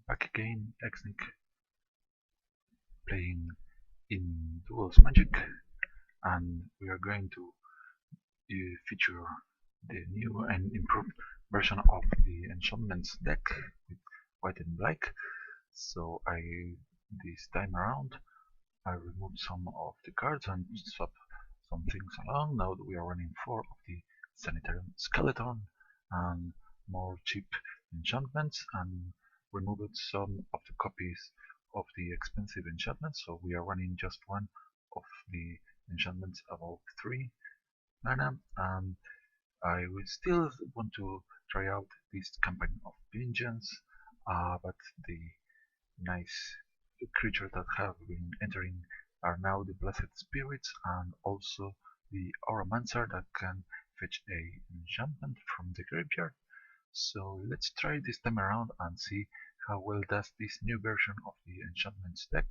Back again, Exnick, playing in Duels Magic, and we are going to feature the new and improved version of the Enchantments deck with white and black. So this time around, I removed some of the cards and swapped some things along. Now we are running 4 of the Sanitarium Skeleton and more cheap enchantments, and removed some of the copies of the expensive enchantments, so we are running just one of the enchantments above 3 mana, and I will still want to try out this campaign of Vengeance, but the nice creatures that have been entering are now the Blessed Spirits and also the Auramancer that can fetch a enchantment from the graveyard. So let's try this time around and see how well does this new version of the Enchantments deck.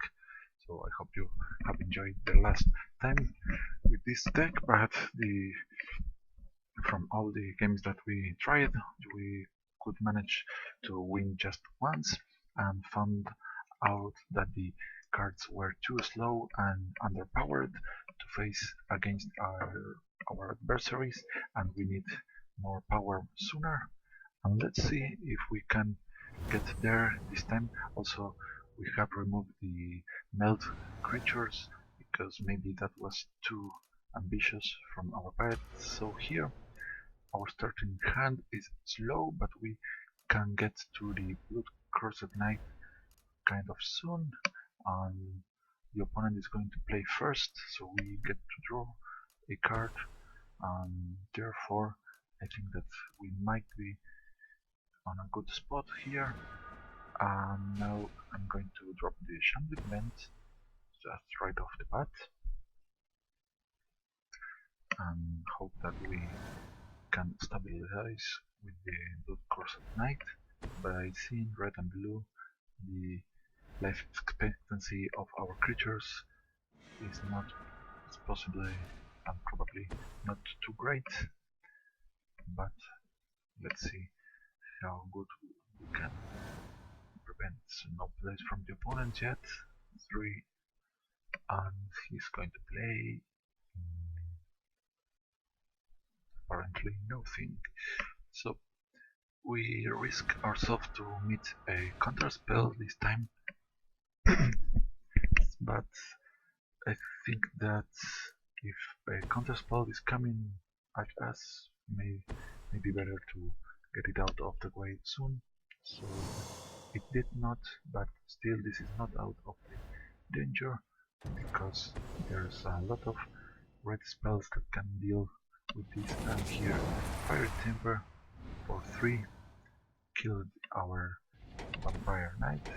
So I hope you have enjoyed the last time with this deck, but from all the games that we tried, we could manage to win just once and found out that the cards were too slow and underpowered to face against our adversaries, and we need more power sooner. And let's see if we can get there this time. Also, we have removed the melt creatures because maybe that was too ambitious from our part. So here our starting hand is slow, but we can get to the Blood Crossed Knight kind of soon, and the opponent is going to play first, so we get to draw a card, and therefore I think that we might be on a good spot here. And now I'm going to drop the Enchantments just right off the bat and hope that we can stabilize with the Blood Crossed Knight. But I see in red and blue the life expectancy of our creatures is possibly and probably not too great, but let's see how good we can prevent no plays from the opponent yet. 3, and he's going to play apparently nothing. So we risk ourselves to meet a counter spell this time, but I think that if a counter spell is coming at us, may be better to get it out of the way soon. So it did not, but still this is not out of the danger, because there's a lot of red spells that can deal with this. And here Fire Timber for 3 killed our Vampire Knight,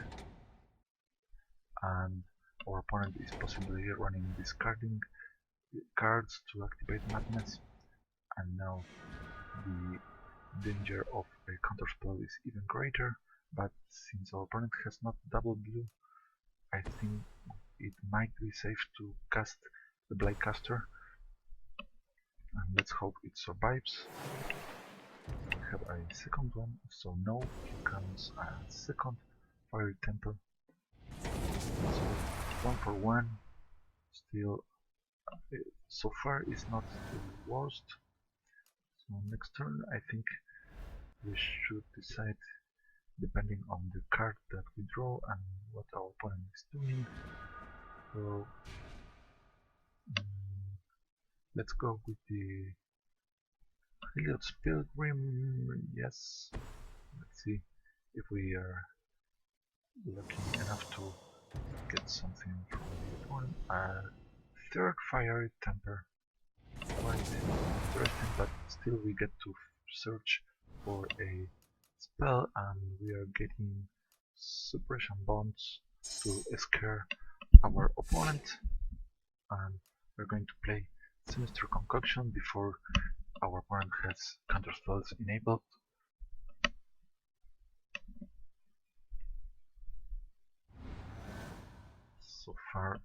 and our opponent is possibly running discarding cards to activate Madness, and now the danger of a counterspell is even greater. But since our opponent has not double blue, I think it might be safe to cast the Bladecaster, and let's hope it survives. We have a second one, so no, here comes a second Fire Temple. So 1 for 1, still so far is not the worst. So next turn I think we should decide depending on the card that we draw and what our opponent is doing. So let's go with the Heliod's Pilgrim. Yes, let's see if we are lucky enough to get something from the opponent. Third Fiery Temper, quite interesting, but still we get to search for a spell, and we are getting Suppression Bonds to scare our opponent, and we're going to play Sinister Concoction before our opponent has counter spells enabled. So far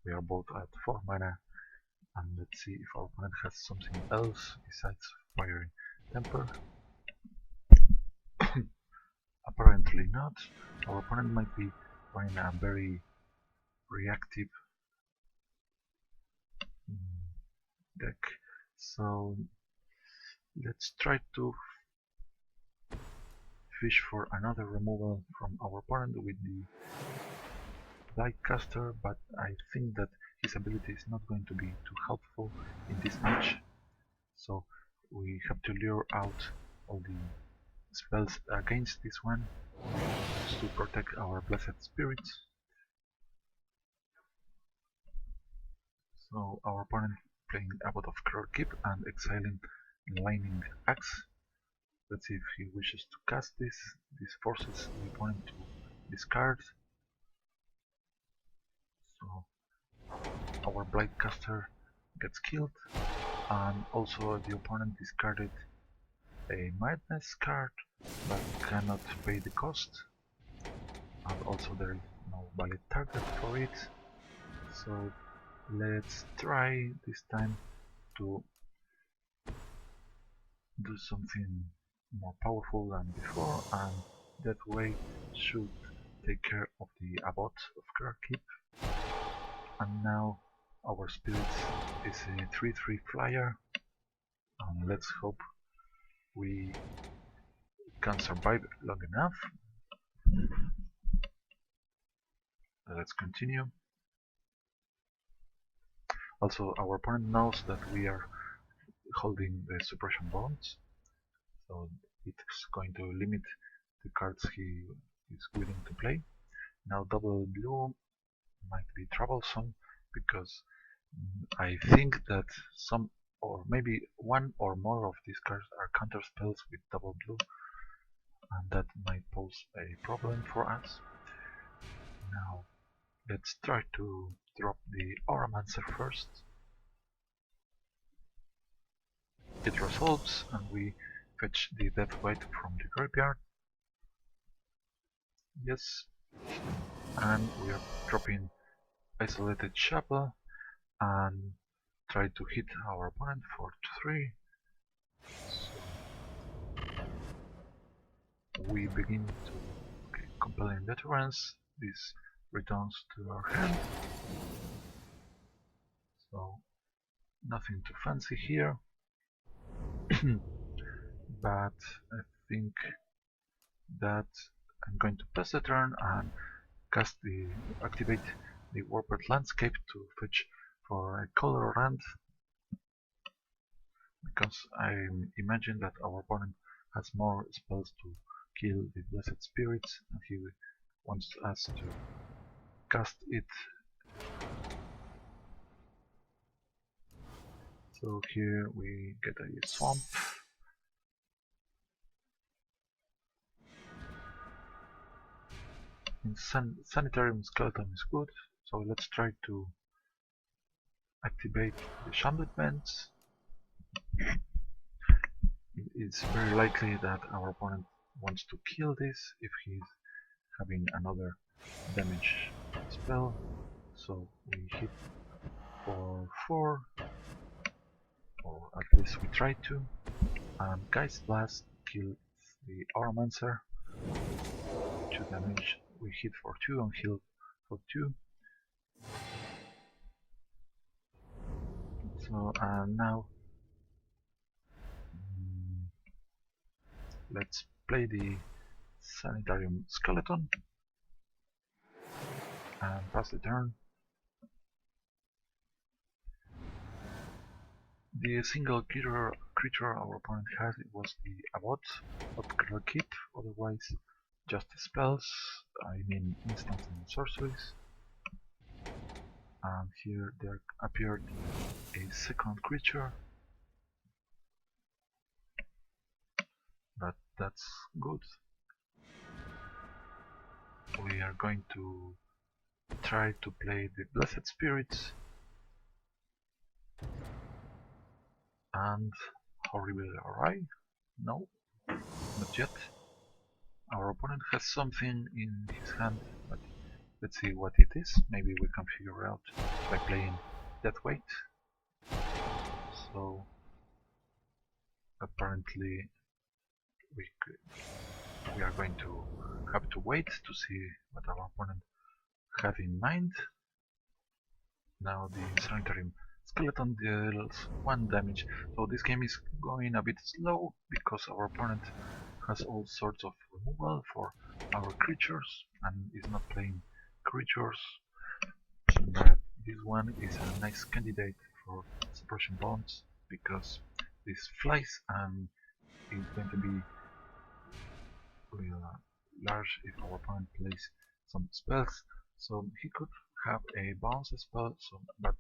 we are both at 4 mana, and let's see if our opponent has something else besides Fiery Temper. Apparently not. Our opponent might be running a very reactive deck. So let's try to fish for another removal from our opponent with the Lightcaster, but I think that his ability is not going to be too helpful in this match. So we have to lure out all the spells against this one to protect our Blessed Spirits. So our opponent playing Abbot of Keep and exiling Lightning Axe. Let's see if he wishes to cast this. This forces the opponent to discard. So our Blightcaster gets killed, and also the opponent discarded a Madness card but cannot pay the cost, and also there is no valid target for it. So let's try this time to do something more powerful than before, and that way should take care of the Abbot of Keep. And now our Spirits is a 3-3 flyer, and let's hope we can survive long enough. Let's continue. Also, our opponent knows that we are holding the suppression bonds, so it's going to limit the cards he is willing to play. Now double blue might be troublesome because I think that some or maybe one or more of these cards are counter spells with double blue, and that might pose a problem for us. Now let's try to drop the Auramancer first. It resolves and we fetch the Death White from the graveyard. Yes, and we are dropping Isolated Chapel and try to hit our opponent for 3. So we begin to Compelling Deterrence. This returns to our hand. So nothing too fancy here. But I think that I'm going to pass the turn and activate the Warped Landscape to fetch for a color land, because I imagine that our opponent has more spells to kill the Blessed Spirits and he wants us to cast it. So here we get a swamp. Sanitarium Skeleton is good, so let's try to activate the Enchantments. It's very likely that our opponent wants to kill this if he's having another damage spell, so we hit for 4, or at least we try to, and Geist Blast kills the Auramancer. 2 damage, we hit for 2 and heal for 2. So now let's play the Sanitarium Skeleton and pass the turn. The single creature our opponent had was the Abbot of Keep, otherwise just spells, I mean instants and sorceries. And here there appeared a second creature, but that's good. We are going to try to play the Blessed Spirits and Horrible Array. No, not yet. Our opponent has something in his hand, but let's see what it is. Maybe we can figure out by playing Death Weight. So apparently we could. we are going to have to wait to see what our opponent have in mind. Now the Sanitarium Skeleton deals 1 damage, so this game is going a bit slow because our opponent has all sorts of removal for our creatures and is not playing creatures, but this one is a nice candidate for suppression bombs because this flies and is going to be large if our opponent plays some spells. So he could have a bounce spell, but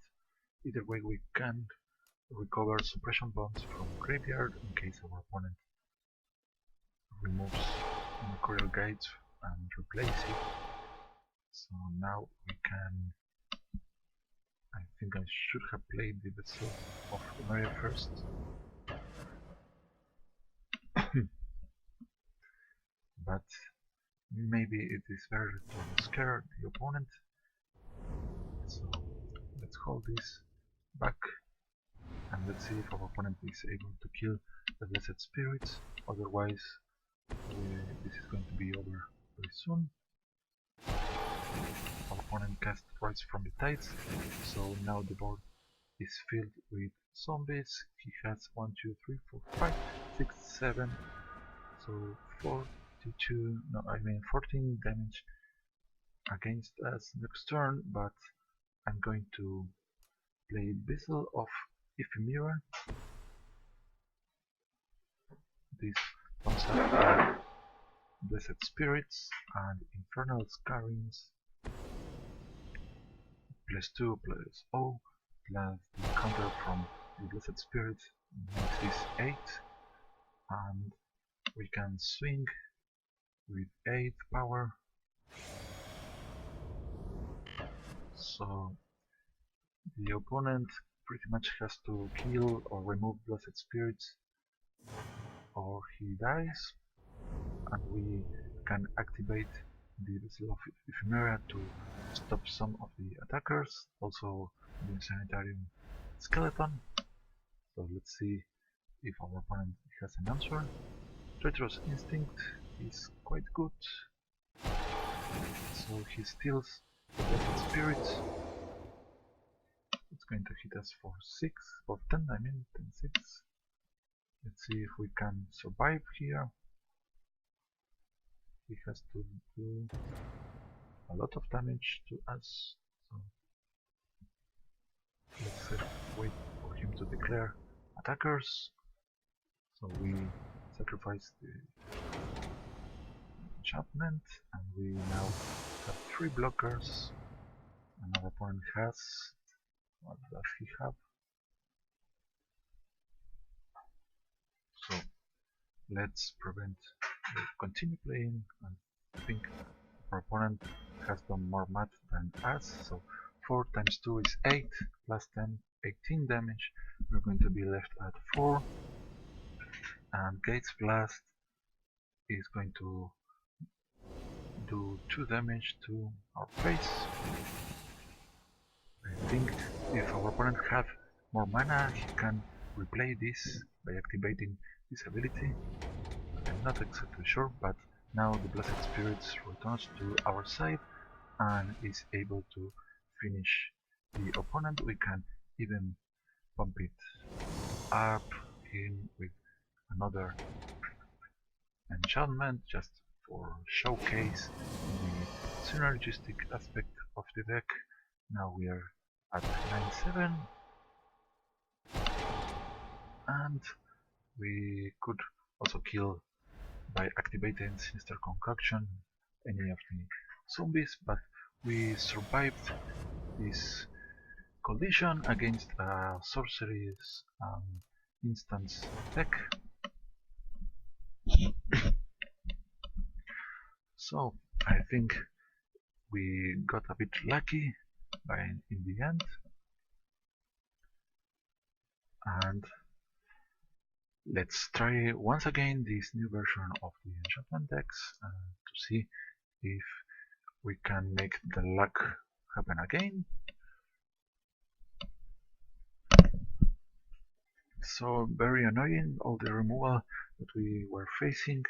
either way we can recover suppression bombs from graveyard in case our opponent removes Mercurial Gates and replace it. So now we can. I think I should have played the Vessel of Maria first. But maybe it is better to scare the opponent. So let's hold this back and let's see if our opponent is able to kill the Blessed Spirits. Otherwise, this is going to be over very soon. Our opponent cast Rise from the Tides, so now the board is filled with zombies. He has 1, 2, 3, 4, 5, 6, 7, so 42, no, I mean 14 damage against us next turn, but I'm going to play Vessel of Ephemera. This comes after Blessed Spirits and Infernal Scarrings +2 +0 plus the counter from the Blessed Spirit makes this 8, and we can swing with 8 power. So the opponent pretty much has to kill or remove Blessed Spirits or he dies, and we can activate the Vessel of Ephemera to stop some of the attackers, also the Sanitarium Skeleton. So let's see if our opponent has an answer. Treacherous Instinct is quite good, so he steals the Blessed Spirit. It's going to hit us for 6, for 10, I mean 10, 6. Let's see if we can survive here. He has to do a lot of damage to us, so let's wait for him to declare attackers. So we sacrifice the enchantment, and we now have 3 blockers, and our opponent has, what does he have? So let's continue playing, and I think our opponent has done more math than us, so 4 times 2 is 8, plus 10, 18 damage. We're going to be left at 4, and Gates Blast is going to do 2 damage to our face. I think if our opponent has more mana, he can replay this by activating this ability. I'm not exactly sure, but now the Blessed Spirits returns to our side and is able to finish the opponent. We can even pump it up him with another enchantment just for showcase the synergistic aspect of the deck. Now we are at 9-7, and we could also kill by activating Sinister Concoction any of the zombies, but we survived this collision against a sorcery's instance deck. So I think we got a bit lucky in the end, and let's try once again this new version of the enchantment decks to see if we can make the luck happen again. So very annoying, all the removal that we were facing.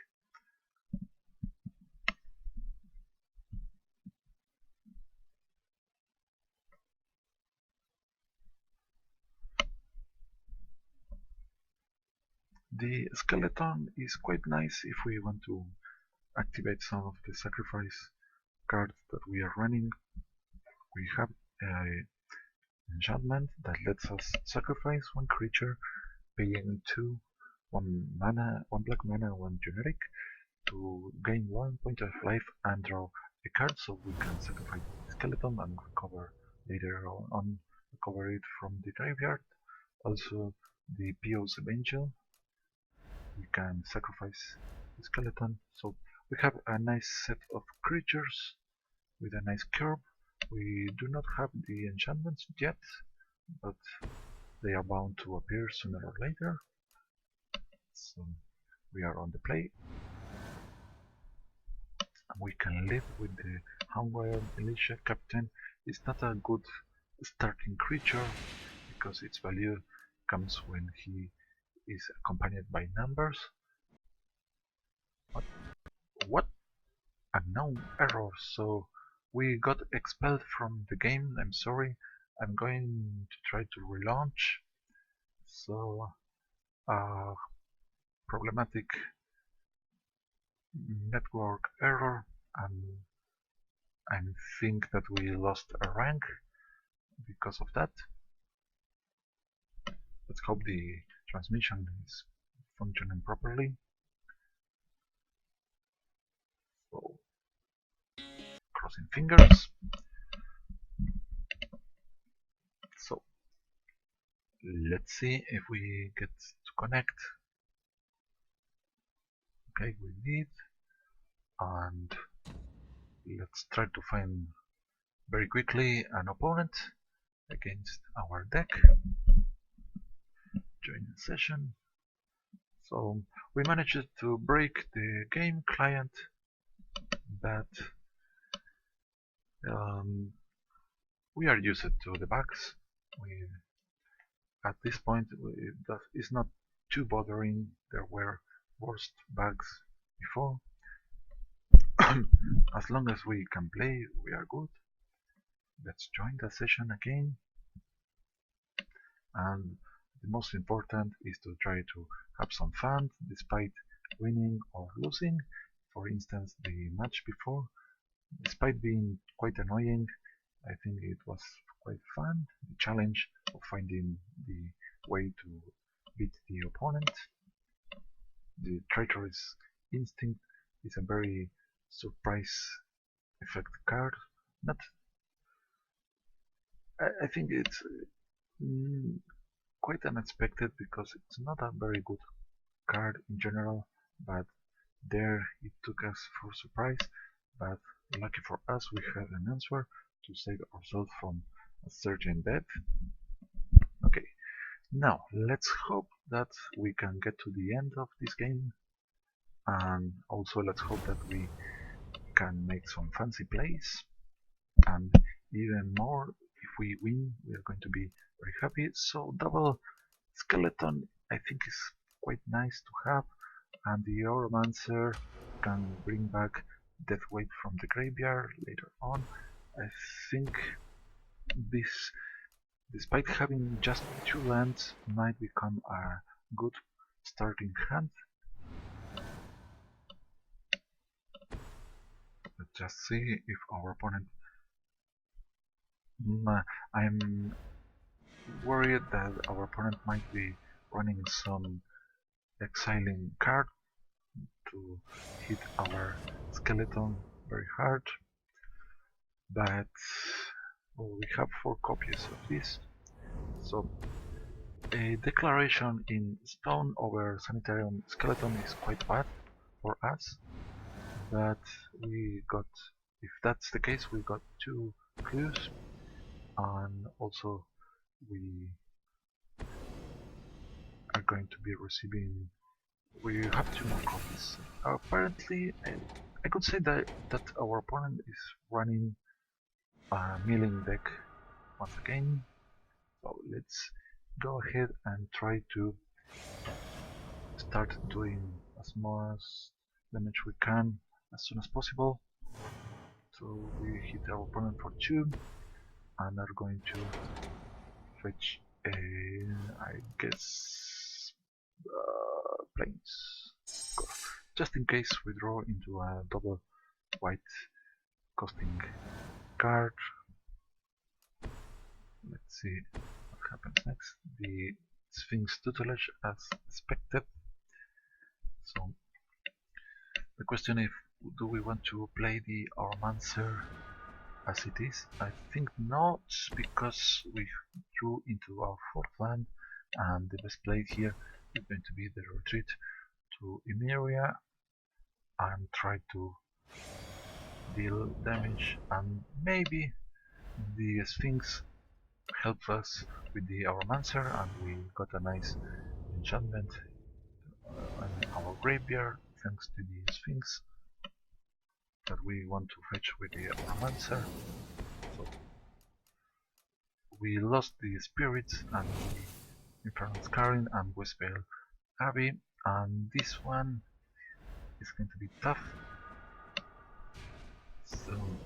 The skeleton is quite nice if we want to activate some of the sacrifice cards that we are running. We have an enchantment that lets us sacrifice one creature, paying 1 black mana, 1 generic, to gain 1 point of life and draw a card, so we can sacrifice the skeleton and recover later on, recover it from the graveyard. Also, the Pio's Angel, we can sacrifice the skeleton, so we have a nice set of creatures with a nice curve. We do not have the enchantments yet, but they are bound to appear sooner or later. So we are on the play. We can live with the Houndwild Militia Captain. It's not a good starting creature because its value comes when he is accompanied by numbers. What? Unknown error. So we got expelled from the game. I'm sorry. I'm going to try to relaunch. So problematic network error, and I think that we lost a rank because of that. Let's hope the transmission is functioning properly. So, crossing fingers. So, let's see if we get to connect. Okay, we did. And let's try to find very quickly an opponent against our deck. Join the session. So we managed to break the game client, but we are used to the bugs. At this point it's not too bothering. There were worse bugs before. As long as we can play, we are good. Let's join the session again. And the most important is to try to have some fun despite winning or losing. For instance, the match before, despite being quite annoying, I think it was quite fun. The challenge of finding the way to beat the opponent. The Traitorous Instinct is a very surprise effect card. Not, I think it's quite unexpected because it's not a very good card in general, but there it took us for surprise. But lucky for us, we had an answer to save ourselves from a certain death. Okay, now let's hope that we can get to the end of this game, and also let's hope that we can make some fancy plays, and even more, if we win, we are going to be very happy. So double skeleton I think is quite nice to have, and the Oromancer can bring back Deathweight from the graveyard later on. I think this, despite having just 2 lands, might become a good starting hand. Let's just see if our opponent... I'm worried that our opponent might be running some exiling card to hit our skeleton very hard, but well, we have 4 copies of this, so a declaration in stone over Sanitarium Skeleton is quite bad for us, but we got, if that's the case, we got 2 clues, and also we are going to be receiving, we have 2 more copies. Apparently, I could say that our opponent is running a milling deck once again. So let's go ahead and try to start doing as much damage we can as soon as possible. So we hit our opponent for 2 and are going to fetch a, I guess, plains. Just in case we draw into a double white costing card. Let's see what happens next. The Sphinx tutelage as expected. So the question is, do we want to play the Aromancer as it is? I think not, because we drew into our fourth land, and the best play here is going to be the retreat to Emeria and try to deal damage, and maybe the Sphinx helps us with the Aromancer, and we got a nice enchantment in our graveyard thanks to the Sphinx that we want to fetch with the Aromancer. So we lost the spirits and the Infernal Scarring and Westvale Abbey, and this one is going to be tough. So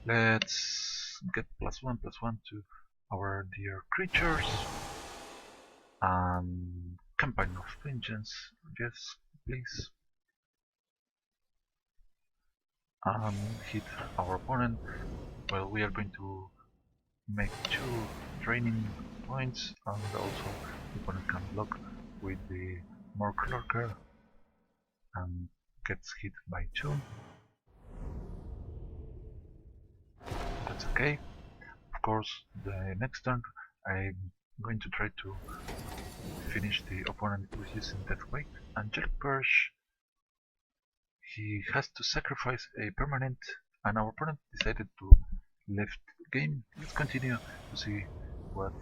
let's get +1/+1 to our dear creatures and Campaign of Vengeance, yes please, and hit our opponent. Well, we are going to make 2 training points, and also the opponent can block with the Mork Lurker and gets hit by 2. That's okay. Of course, the next turn I'm going to try to finish the opponent with using Deathwake. Angelic Purge, he has to sacrifice a permanent, and our opponent decided to left game. Let's continue to see what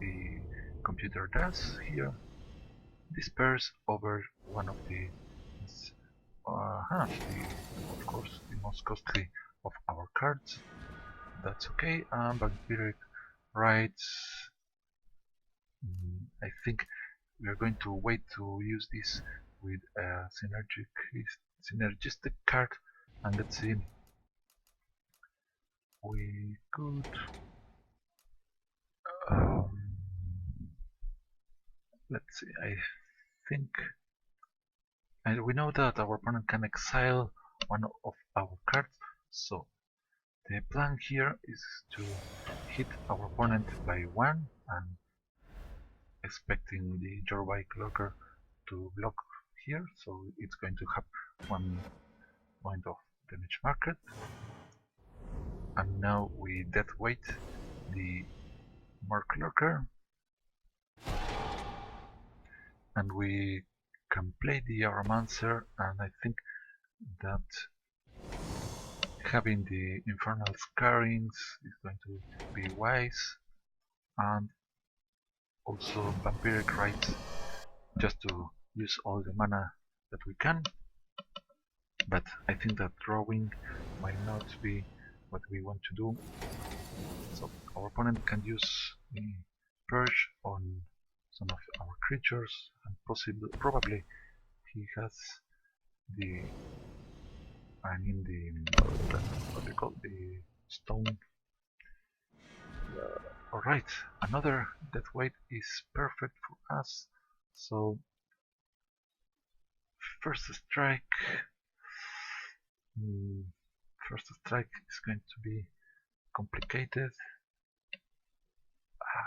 the computer does here. Disperse over one of the, of course, the most costly of our cards. That's okay. Vampiric Rights. I think we are going to wait to use this with a synergistic card, and let's see. We could let's see. I think, and we know that our opponent can exile one of our cards, so the plan here is to hit our opponent by 1 and expecting the Jorvik Lurker to block here, so it's going to have 1 point of damage market. And now we deathweight the Mork Lurker, and we can play the Aromancer, and I think that having the Infernal Scarrings is going to be wise, and also Vampiric Rights, just to use all the mana that we can. But I think that drawing might not be what we want to do, so our opponent can use the Purge on some of our creatures, and probably he has the, I mean the, what they call the stone. Alright, another deathweight is perfect for us, so first strike is going to be complicated,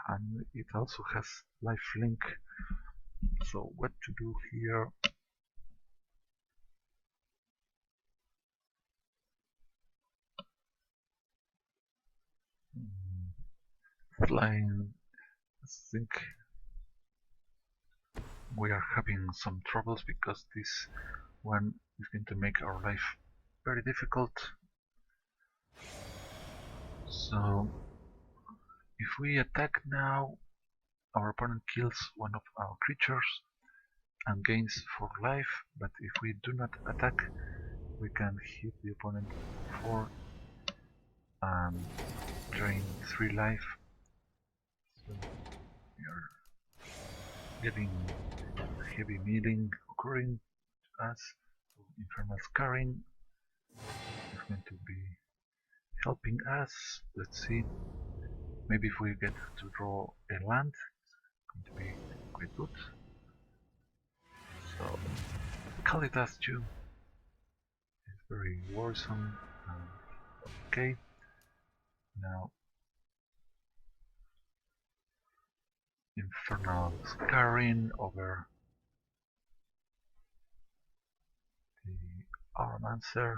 and it also has lifelink, so what to do here? Flying, I think we are having some troubles because this one is going to make our life very difficult. So if we attack now, our opponent kills one of our creatures and gains 4 life, but if we do not attack, we can hit the opponent 4 and drain 3 life. So we are getting heavy melee occurring to us. So Infernal Scarring is going to be helping us. Let's see. Maybe if we get to draw a land, it's going to be quite good. So Kalitas too is very worrisome. Okay, now Infernal Scarring over the Armancer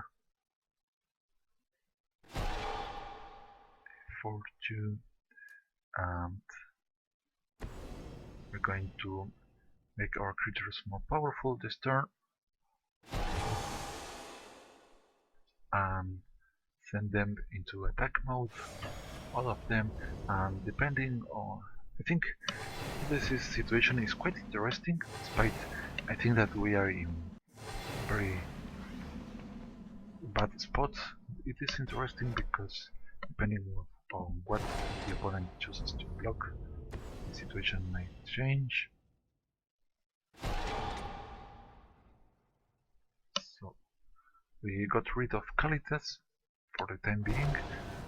for 2, and we're going to make our creatures more powerful this turn and send them into attack mode, all of them, and depending on, I think situation is quite interesting, despite I think that we are in very bad spot. It is interesting because depending on what the opponent chooses to block, the situation might change. So we got rid of Kalitas for the time being,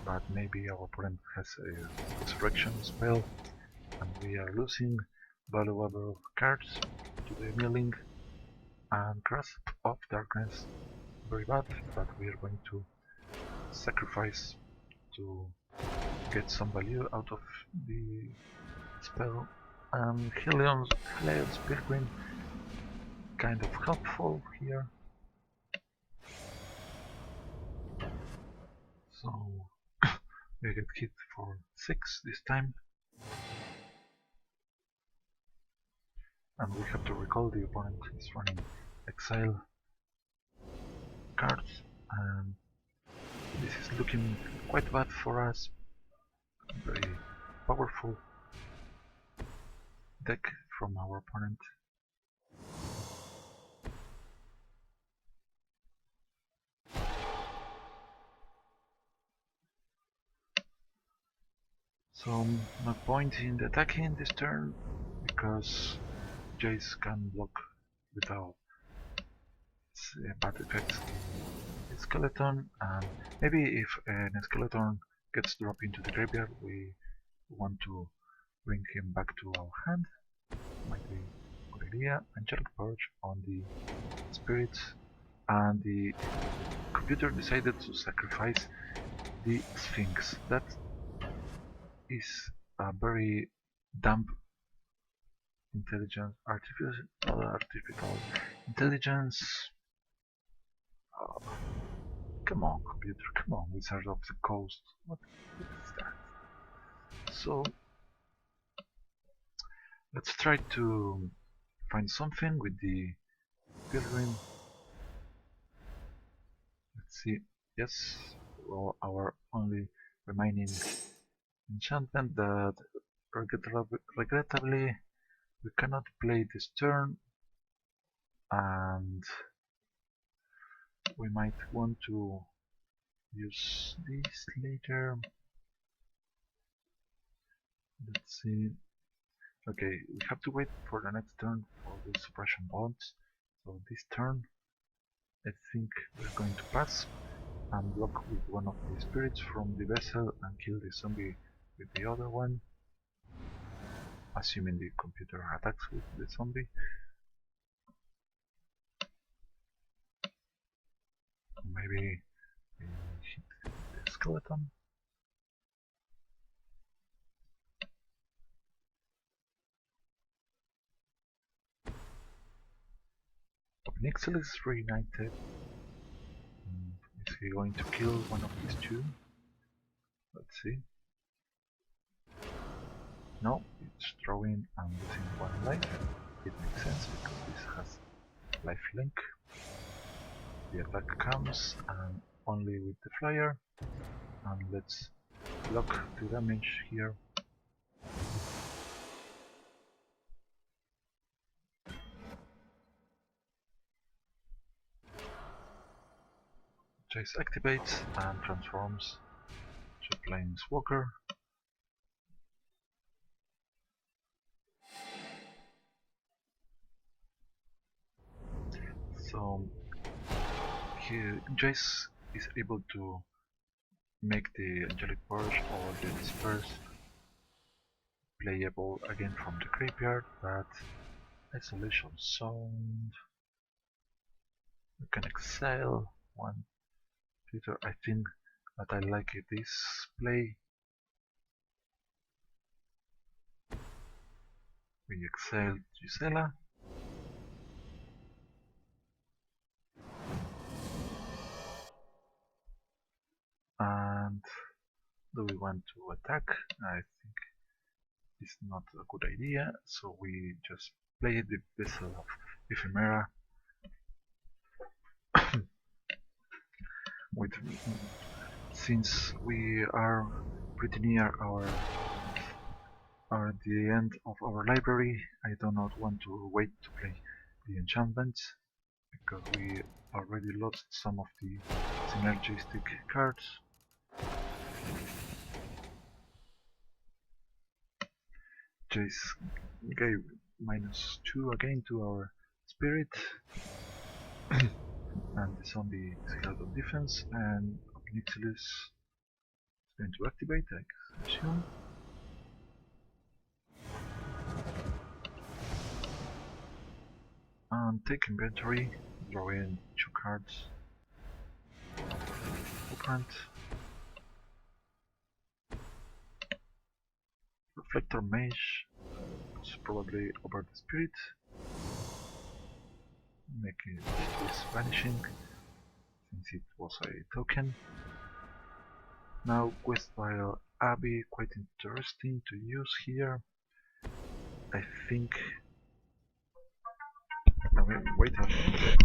but maybe our opponent has a resurrection spell, and we are losing valuable cards to the milling, and Grasp of Darkness, very bad, but we are going to sacrifice to get some value out of the spell. And Helion's Pilgrim, kind of helpful here. So we get hit for 6 this time. And we have to recall the opponent is running exile cards, and this is looking quite bad for us. Very powerful deck from our opponent. So no point in attacking this turn because Jace can block without bad effects the skeleton, and maybe if an skeleton gets dropped into the graveyard, we want to bring him back to our hand. Might be a good idea. Angelic Purge on the spirits, and the computer decided to sacrifice the Sphinx. That is a very dumb intelligence, artificial intelligence. Come on, computer, come on, Wizard of the Coast. What is that? So, let's try to find something with the Pilgrim. Let's see. Yes, well, our only remaining enchantment that regrettably we cannot play this turn, and we might want to use this later. Let's see. Okay, we have to wait for the next turn for the suppression bonds. So this turn, I think we're going to pass and block with one of the spirits from the vessel and kill the zombie with the other one, assuming the computer attacks with the zombie. Maybe we hit the skeleton. Obnixel is reunited. Is he going to kill one of these two? Let's see. No, it's throwing and losing one life. It makes sense because this has lifelink. The attack comes and only with the flyer. And let's block the damage here. Jace activates and transforms to Planeswalker. So Jace is able to make the Angelic Purge or the Disperse playable again from the graveyard, but Isolation sound. We can exile one filter. I think that I like this play. We exile Gisela. And do we want to attack? I think it's not a good idea, so we just play the Vessel of Ephemera with, since we are pretty near the end of our library. I do not want to wait to play the enchantments because we already lost some of the synergistic cards. Jace gave -2 again to our spirit, and the zombie is held on defense, and Obnixilis is going to activate, I assume. And take inventory, draw in 2 cards, opponent, Reflector Mage, was probably over the spirit, making this vanishing, since it was a token. Now Quest Vial Abbey, quite interesting to use here. I think... I mean, wait a minute.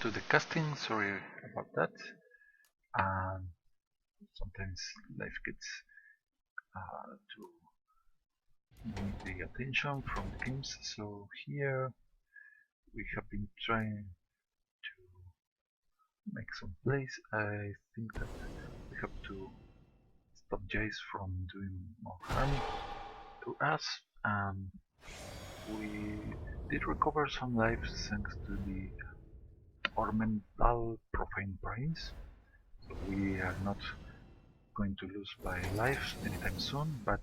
to the casting, sorry about that. And sometimes life gets to need the attention from the games. So here we have been trying to make some plays. I think that we have to stop Jace from doing more harm to us, and we did recover some lives thanks to the ornamental profane brains. So we are not going to lose by lives anytime soon, but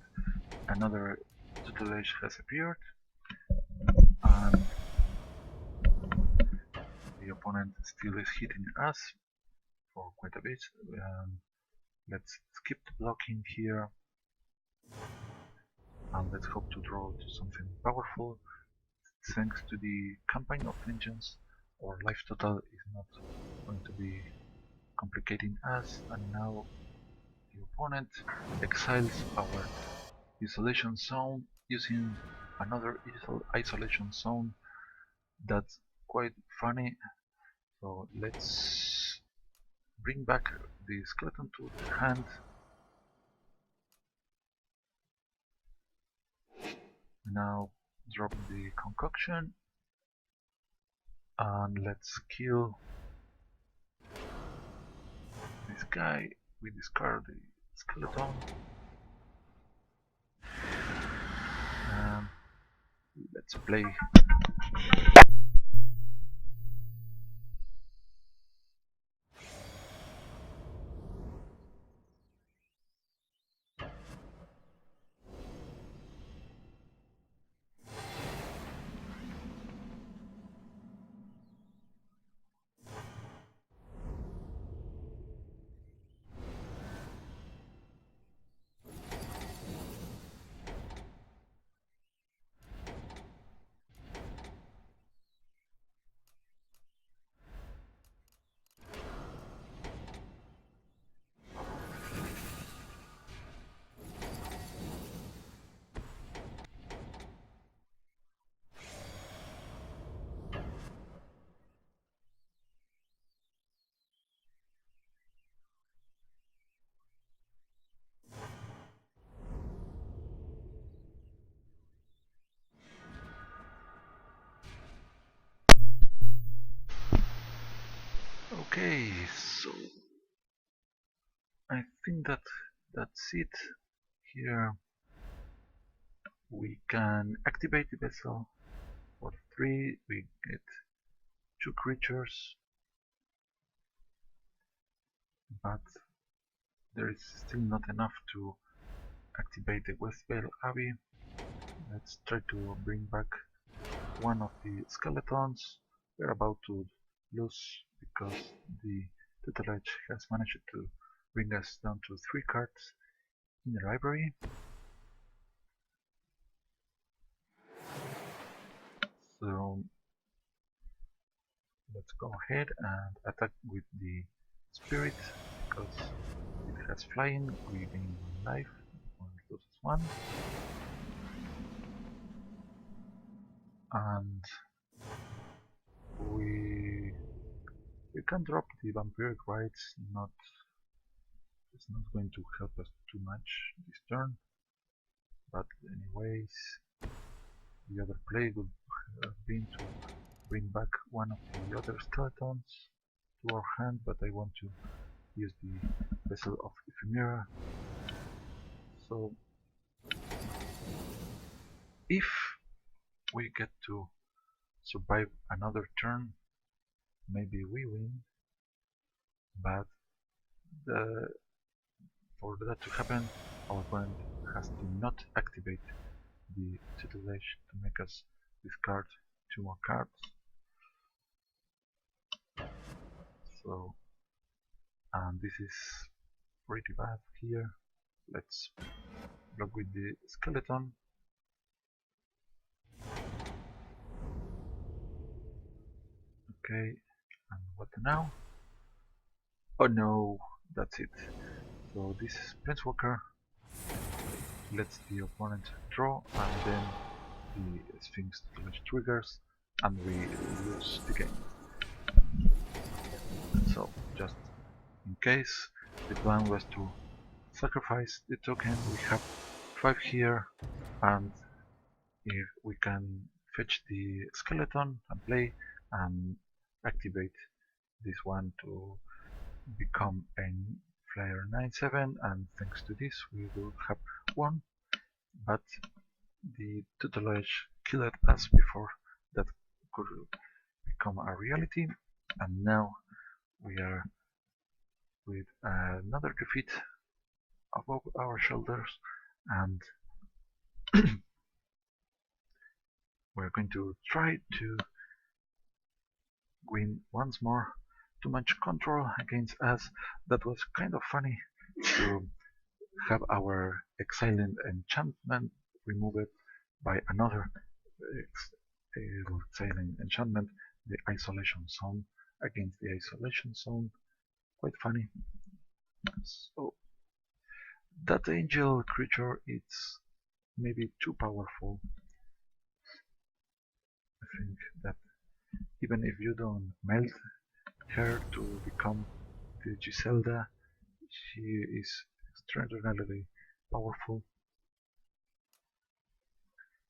another tutelage has appeared, and the opponent still is hitting us for quite a bit. Let's skip the blocking here, and let's hope to draw to something powerful. Thanks to the campaign of vengeance, our life total is not going to be complicating us, and now the opponent exiles our isolation zone using another isolation zone. That's quite funny. So let's bring back the skeleton to the hand. Now drop the concoction, and let's kill this guy. We discard the skeleton, and let's play. Okay, so I think that that's it. Here we can activate the vessel. For 3 we get 2 creatures, but there is still not enough to activate the Westvale Abbey. Let's try to bring back one of the skeletons. We're about to lose because the tutelage has managed to bring us down to 3 cards in the library. So let's go ahead and attack with the spirit, because it has flying. We gain 1 life, one loses 1, and we can drop the vampiric rites. It's not going to help us too much this turn, but anyways, the other play would have been to bring back one of the other skeletons to our hand, but I want to use the Vessel of Ephemera. So if we get to survive another turn, maybe we win, but for that to happen, our opponent has to not activate the tutelage to make us discard 2 more cards. So, and this is pretty bad here. Let's block with the skeleton. Okay, and what now? Oh no, that's it. So this Planeswalker lets the opponent draw, and then the Sphinx tutelage triggers, and we lose the game. So just in case, the plan was to sacrifice the token. We have 5 here, and if we can fetch the skeleton and play and activate this one to become a flyer 9/7, and thanks to this we will have one, but the tutelage killed us before that could become a reality, and now we are with another defeat above our shoulders, and we're going to try to win once more. Too much control against us. That was kind of funny to have our exiling enchantment removed by another exiling enchantment, the isolation zone against the isolation zone. Quite funny. So that angel creature is maybe too powerful. I think that even if you don't melt her to become the Giselda, she is extraordinarily powerful.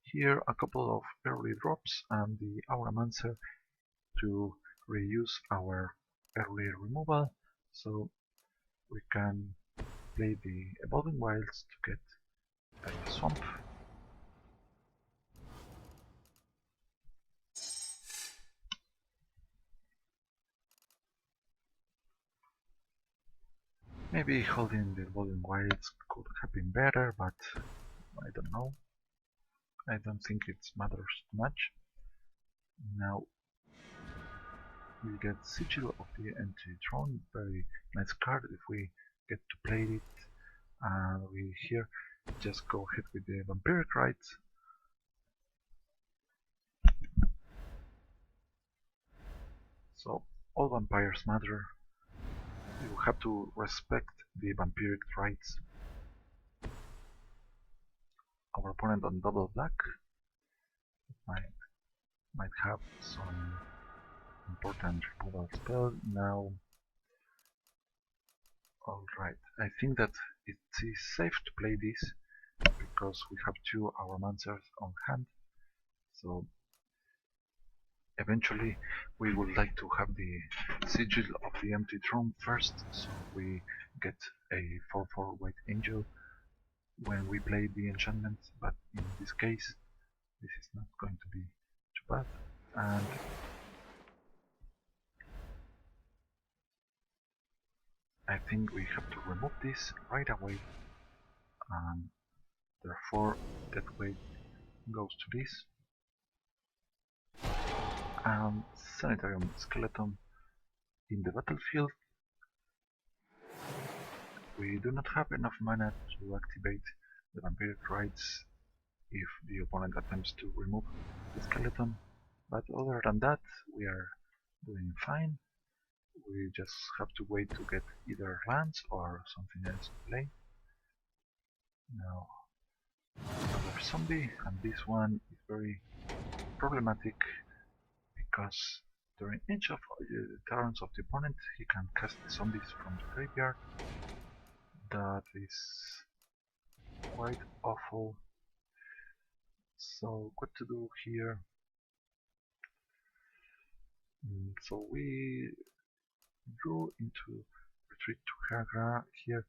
Here a couple of early drops and the Auramancer to reuse our early removal, so we can play the Evolving Wilds to get a swamp. Maybe holding the Evolving Wilds could have been better, but I don't know. I don't think it matters too much. Now we get Sigil of the Empty Throne, very nice card if we get to play it. And we here just go ahead with the Vampiric Rites. So all vampires matter. You have to respect the Vampiric Rites. Our opponent on double black might have some important removal spell now. Alright, I think that it is safe to play this because we have 2 Auramancer's on hand. So eventually we would like to have the Sigil of the Empty Throne first, so we get a 4/4 white angel when we play the enchantment, but in this case this is not going to be too bad. And I think we have to remove this right away, and therefore that weight goes to this. And Sanitarium Skeleton in the battlefield. We do not have enough mana to activate the Vampiric Rites if the opponent attempts to remove the skeleton, but other than that we are doing fine. We just have to wait to get either lands or something else to play. Now another zombie, and this one is very problematic because during each of the turns of the opponent he can cast the zombies from the graveyard. That is quite awful. So what to do here? So we drew into retreat to Hagra here.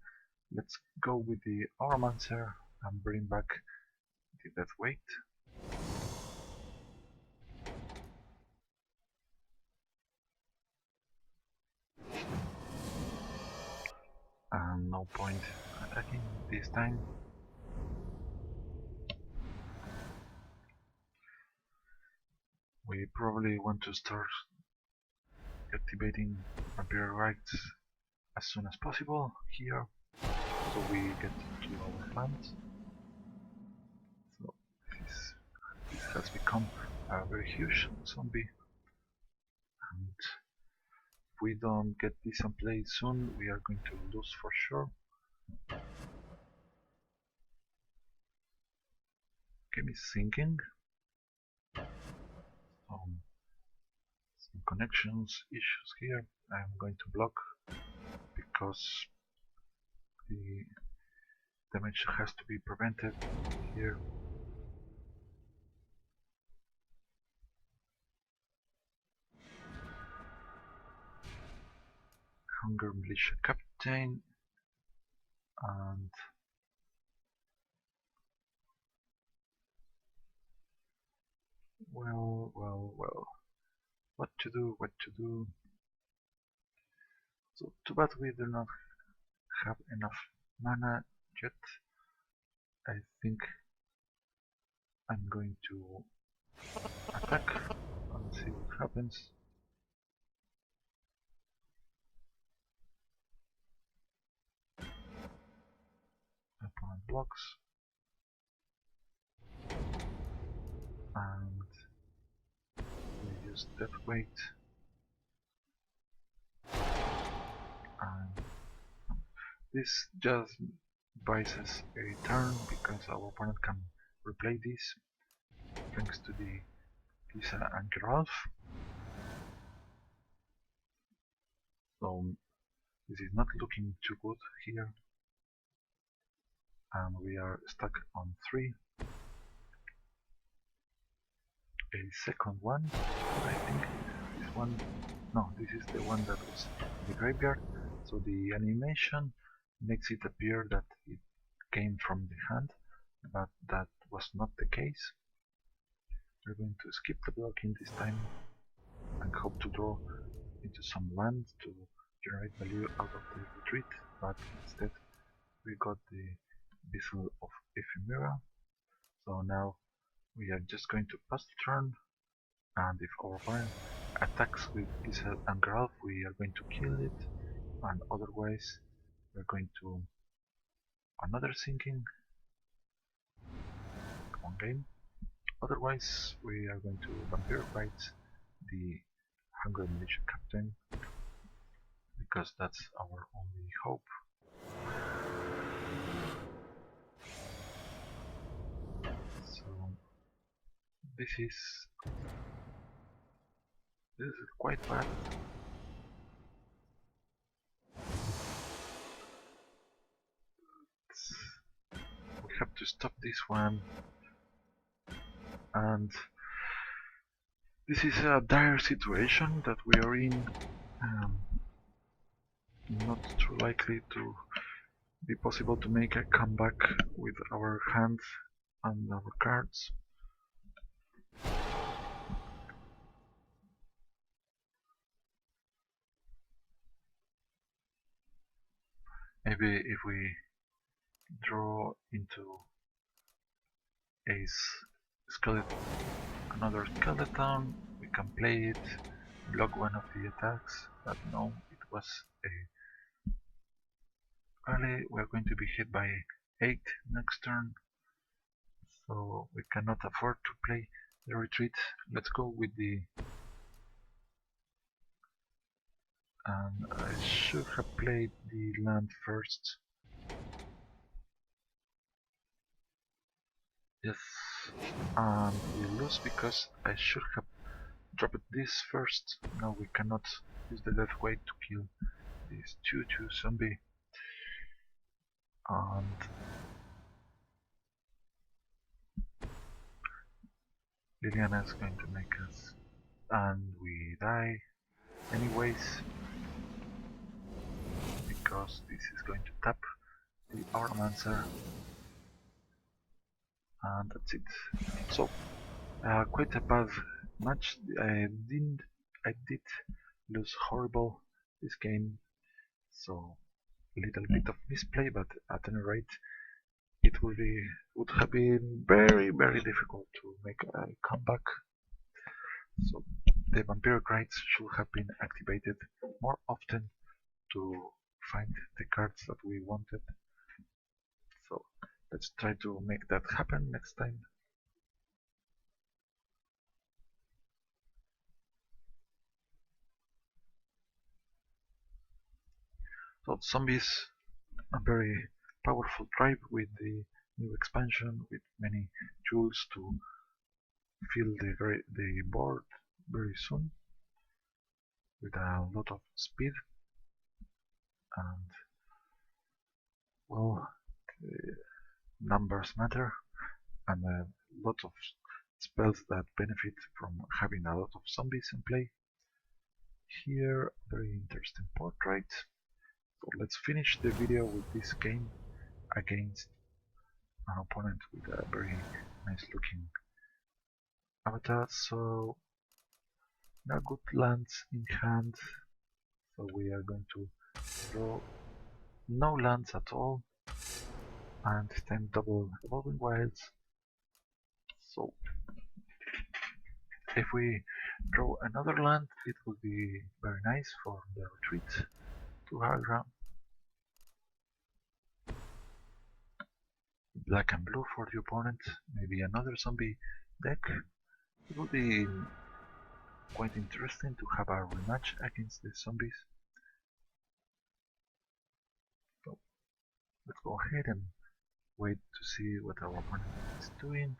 Let's go with the Auramancer and bring back the death weight. And no point attacking this time. We probably want to start activating Vampire Rites as soon as possible here, so we get to our lands. So this has become a very huge zombie, and if we don't get this in play soon, we are going to lose for sure. Game is sinking. Some connections issues here. I'm going to block because the damage has to be prevented here. Hunger Militia Captain, and well, what to do, what to do. So too bad we do not have enough mana yet. I think I'm going to attack and see what happens. Opponent blocks, and we use death weight, and this just buys us a turn because our opponent can replay this thanks to the Lisa and Geralf. So this is not looking too good here, and we are stuck on 3. A second one, I think this one, no, this is the one that was in the graveyard. So the animation makes it appear that it came from the hand, but that was not the case. We're going to skip the blocking this time and hope to draw into some land to generate value out of the retreat, but instead we got the Vessel of Ephemera. So now we are just going to pass the turn, and if our opponent attacks with Lisa and Graf, we are going to kill it, and otherwise we're going to another sinking. Come on, game. Otherwise we are going to Vampire Bite the Hungry Militia Captain, because that's our only hope. So this is quite bad. We have to stop this one, and this is a dire situation that we are in. Not too likely to be possible to make a comeback with our hands and our cards. Maybe if we draw into a skeleton, another skeleton, we can play it, block one of the attacks, but no, it was a early. We're going to be hit by 8 next turn, so we cannot afford to play the retreat. Let's go with the... and I should have played the land first. Yes, and we lose because I should have dropped this first. Now we cannot use the death weight to kill this 2/2 zombie. And Liliana is going to make us, and we die anyways because this is going to tap the Armancer, and that's it. So quite a bad match. I did lose horrible this game, so a little bit of misplay, but at any rate it would have been very difficult to make a comeback. So the Vampire Rights should have been activated more often to find the cards that we wanted. So let's try to make that happen next time. So zombies, a very powerful tribe with the new expansion, with many tools to fill the board very soon. with a lot of speed, and well, numbers matter, and a lot of spells that benefit from having a lot of zombies in play. Here, very interesting portrait. So let's finish the video with this game against an opponent with a very nice looking avatar. So now good lands in hand, so we are going to draw no lands at all, and this time double evolving wilds. So if we draw another land, it would be very nice for the retreat to Hagra. Black and blue for the opponent, maybe another zombie deck. It would be quite interesting to have a rematch against the zombies. So let's go ahead and wait to see what our opponent is doing.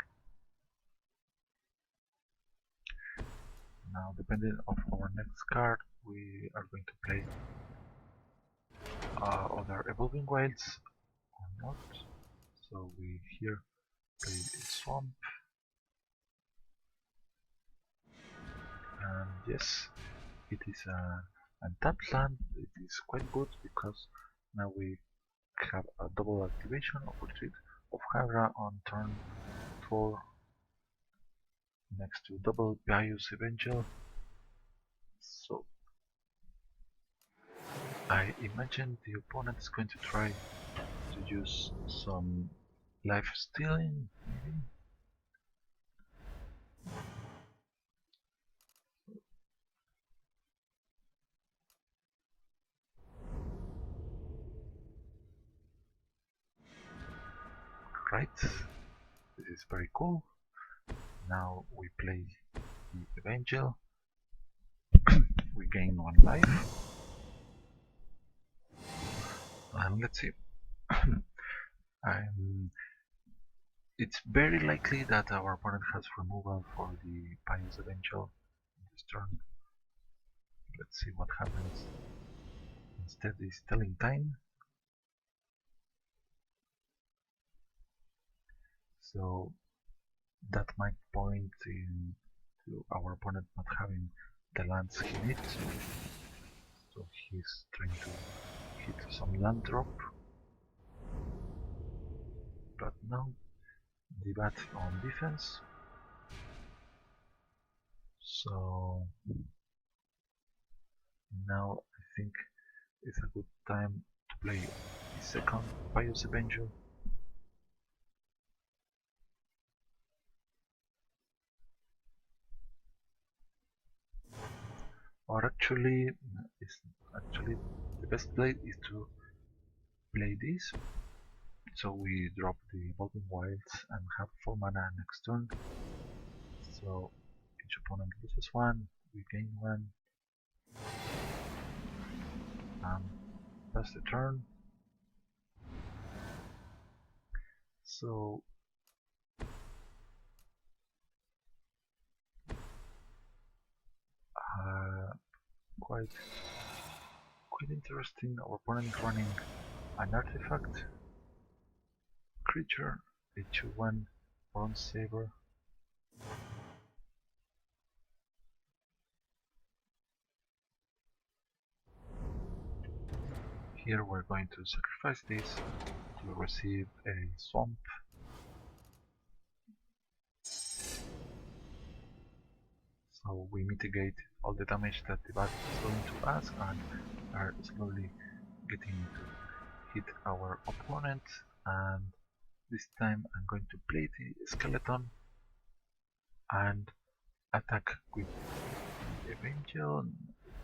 Now, depending on our next card, we are going to play other evolving wilds or not. So we here play a swamp, and yes, it is a untapped land. It is quite good because now we have a double activation of retreat of Hagra on turn 4 next to double Pious Evangel. So I imagine the opponent is going to try to use some life stealing, maybe. Right, this is very cool. Now we play the Evangel. We gain 1 life. And let's see. It's very likely that our opponent has removal for the Pious Evangel this turn. Let's see what happens. Instead is telling time. So that might point to our opponent not having the lands he needs. So he's trying to hit some land drop. But no, the bat on defense. So now I think it's a good time to play the second Pious Evangel. Or actually, the best play is to play this. So we drop the Evolving Wilds and have 4 mana next turn. So each opponent loses 1, we gain 1. Pass the turn. So quite interesting. Our opponent running an artifact creature, a 2/1 Bronze Saber. Here we're going to sacrifice this to receive a swamp. So we mitigate all the damage that the bat is doing to us and are slowly getting to hit our opponent. And this time I'm going to play the skeleton and attack with the Evangel. It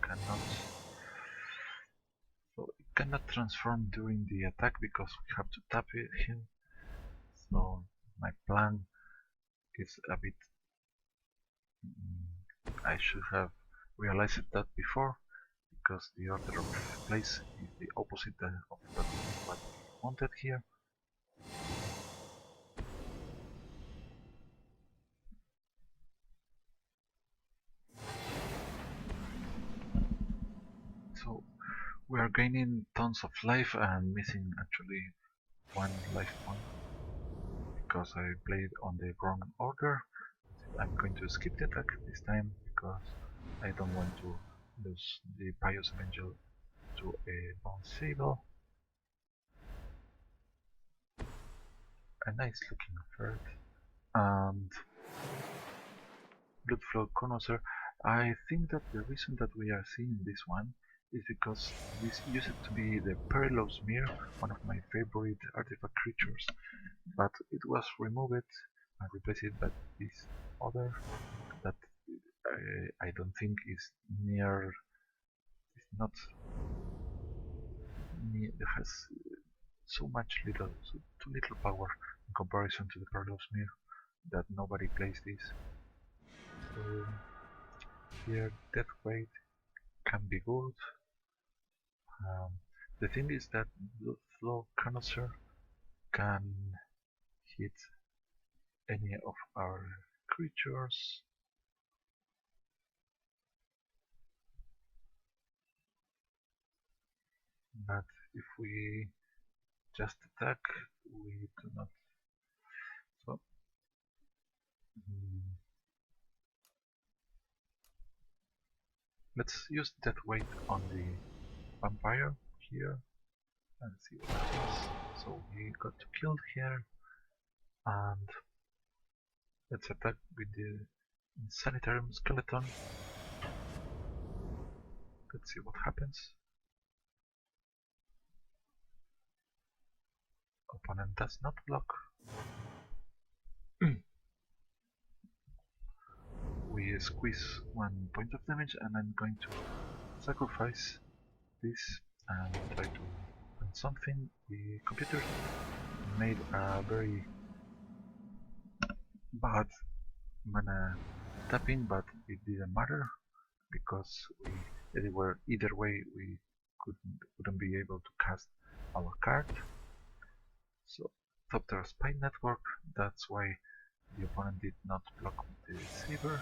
cannot transform during the attack because we have to tap him. So my plan is a bit I should have realized that before, because the order of place is the opposite of what we wanted here. We are gaining tons of life and missing actually one life point because I played on the wrong order. I'm going to skip the attack this time because I don't want to lose the Pious Evangel to a Bone Sable. A nice looking effort. And Bloodflow Connoisseur. I think that the reason that we are seeing this one is because this used to be the Perilous Mirror, one of my favorite artifact creatures, but it was removed and replaced by this other that I don't think is near, is not near, has so much too little power in comparison to the Perilous Mirror that nobody plays this. So here death weight can be good. The thing is that Bloodflow Connoisseur can hit any of our creatures, but if we just attack, we do not. So let's use that weight on the vampire here and see what happens. So we got killed here, and let's attack with the Sanitarium Skeleton. Let's see what happens. Opponent does not block. We squeeze 1 point of damage, and I'm going to sacrifice this and try to find something. The computer made a very bad mana tapping, but it didn't matter because either way we wouldn't be able to cast our card. So Thopter Spy Network, that's why the opponent did not block the Saber.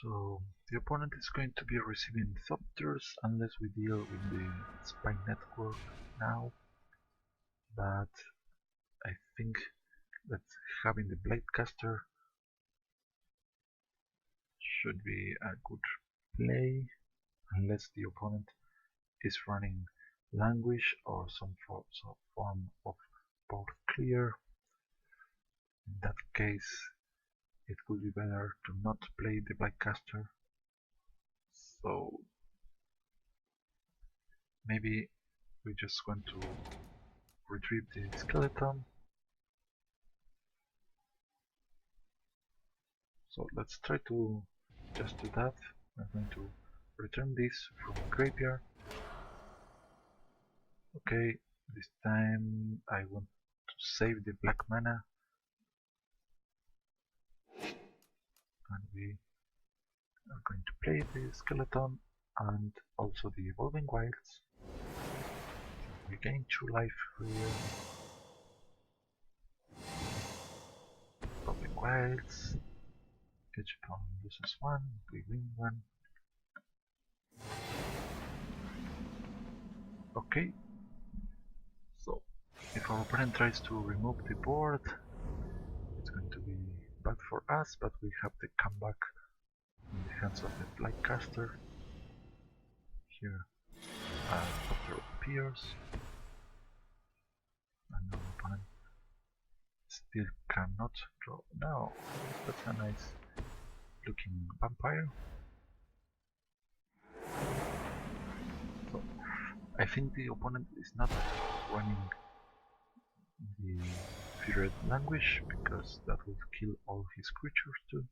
So the opponent is going to be receiving Thopters unless we deal with the Spy Network now, but I think that having the Bladecaster should be a good play unless the opponent is running Languish or some form of board clear. In that case, it would be better to not play the Bladecaster. So maybe we just want to retrieve the skeleton. So let's try to just do that. I'm going to return this from the graveyard. Okay, this time I want to save the black mana, and we are going to play the skeleton and also the evolving wilds. We gain 2 life here. Evolving wilds. Each opponent loses 1, we win 1. Okay. So if our opponent tries to remove the board, it's going to be bad for us, but we have the comeback in the hands of the Bladecaster. Here a Doctor appears, and our opponent still cannot draw. Now that's a nice looking vampire. So I think the opponent is not running the Feared Languish because that would kill all his creatures too.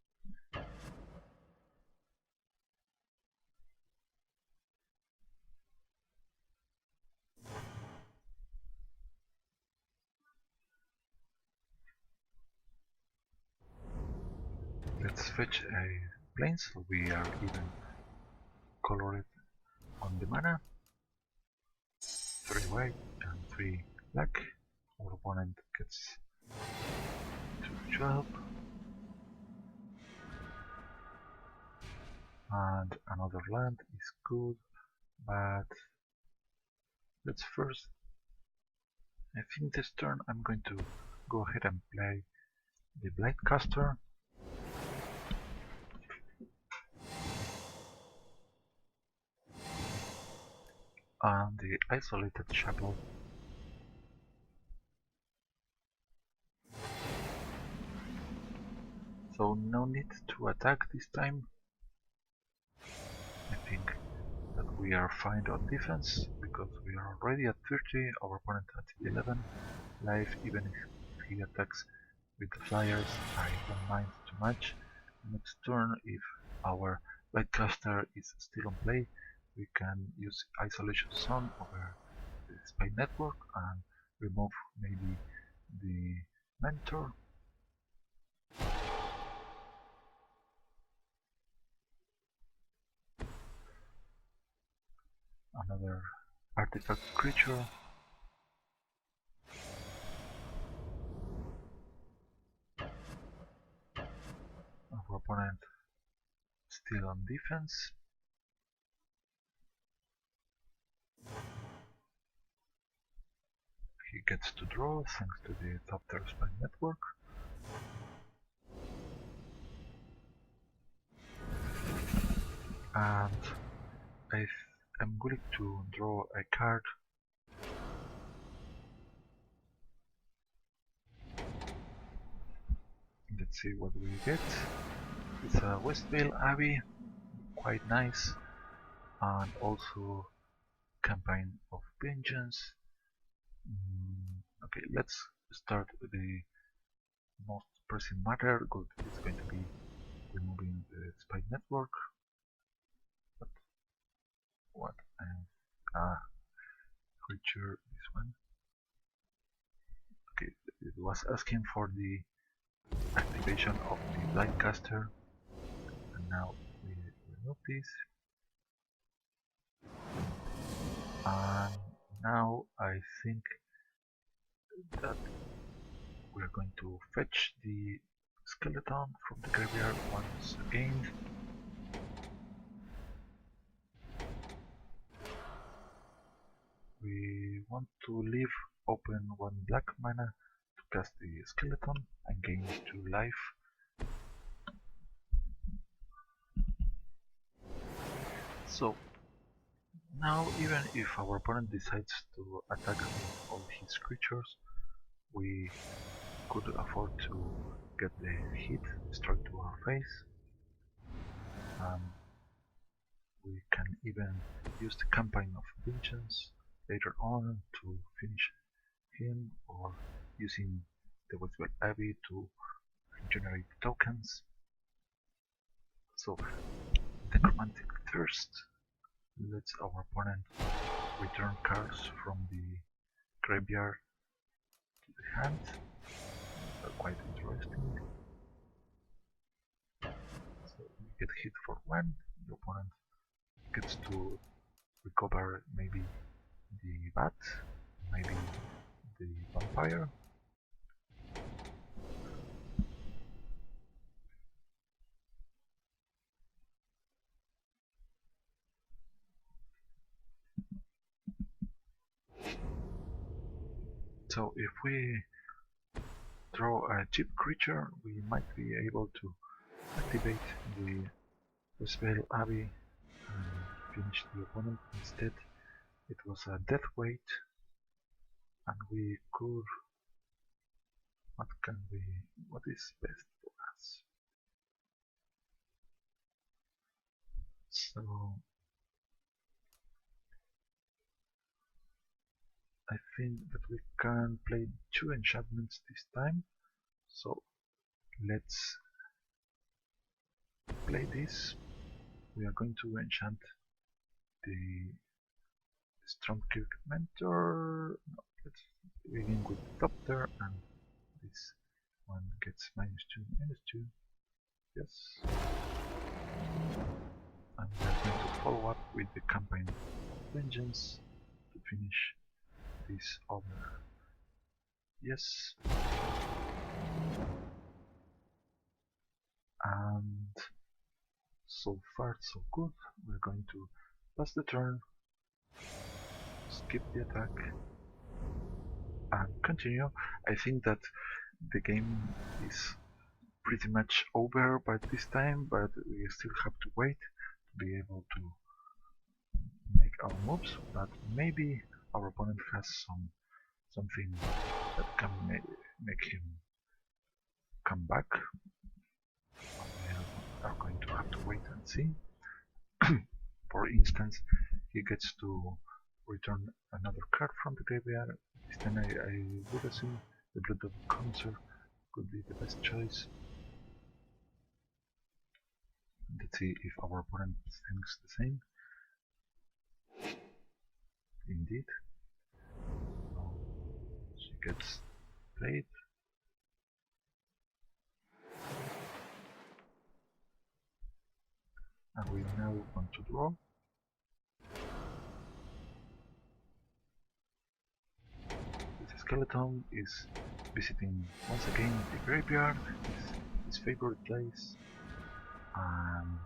Let's fetch a plane so we are even colored on the mana, 3 white and 3 black. Our opponent gets to 12, and another land is good, but let's first, I think this turn I'm going to go ahead and play the Blightcaster. And the Isolated Chapel. So no need to attack this time. I think that we are fine on defense because we are already at 30, our opponent at 11 life. Even if he attacks with the flyers, I don't mind too much. Next turn, if our Lightcaster is still on play, we can use Isolation Zone over the Spy Network and remove maybe the Mentor. Another artifact creature. Our opponent still on defense. He gets to draw thanks to the top tier spy network. And I'm going to draw a card. Let's see what we get. It's a Westvale Abbey, quite nice, and also Campaign of Vengeance. Okay, let's start with the most pressing matter. Good, it's going to be removing the spy network. But what? Creature, this one. Okay, it was asking for the activation of the Blightcaster, and now we remove this. And now I think that we're going to fetch the skeleton from the graveyard once again. We want to leave open one black mana to cast the skeleton and gain 2 life. So now even if our opponent decides to attack with all his creatures, we could afford to get the hit struck to our face. We can even use the Campaign of Vengeance later on to finish him, or using the Westvale Abbey to generate tokens. So, Necromantic Thirst lets our opponent return cards from the graveyard to the hand. They're quite interesting. So we get hit for 1, the opponent gets to recover maybe the bat, maybe the vampire. So if we draw a cheap creature, we might be able to activate the Westvale Abbey and finish the opponent. Instead, it was a death weight, and we could. What is best for us? So I think that we can play 2 enchantments this time. So let's play this. We are going to enchant the Stormkirk Mentor. No, let's begin with Doctor, and this one gets -2, -2. Yes. and we are going to follow up with the campaign of vengeance to finish this over. Yes. And so far so good. We're going to pass the turn, skip the attack, and continue. I think that the game is pretty much over by this time, but we still have to wait to be able to make our moves. But maybe our opponent has something that can make him come back. We are going to have to wait and see. For instance, he gets to return another card from the graveyard. This time I would assume the Blood Double Connoisseur could be the best choice. Let's see if our opponent thinks the same. Indeed. So she gets played. And we now want to draw. This skeleton is visiting once again the graveyard, his favorite place. And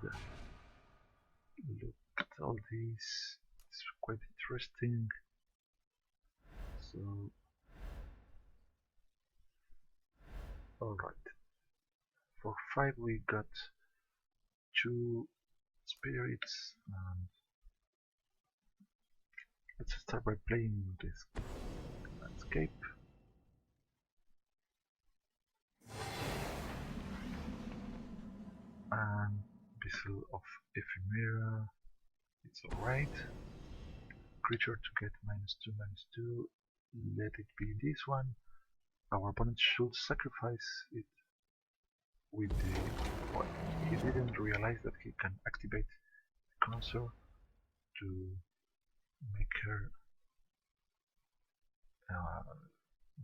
look at all this, it's quite interesting. So, alright. For 5 we got 2 spirits, and let's start by playing this landscape. And Bissell of Ephemera, it's alright. Creature to get -2/-2, let it be this one. Our opponent should sacrifice it with the... Well, he didn't realize that he can activate the Connoisseur to make her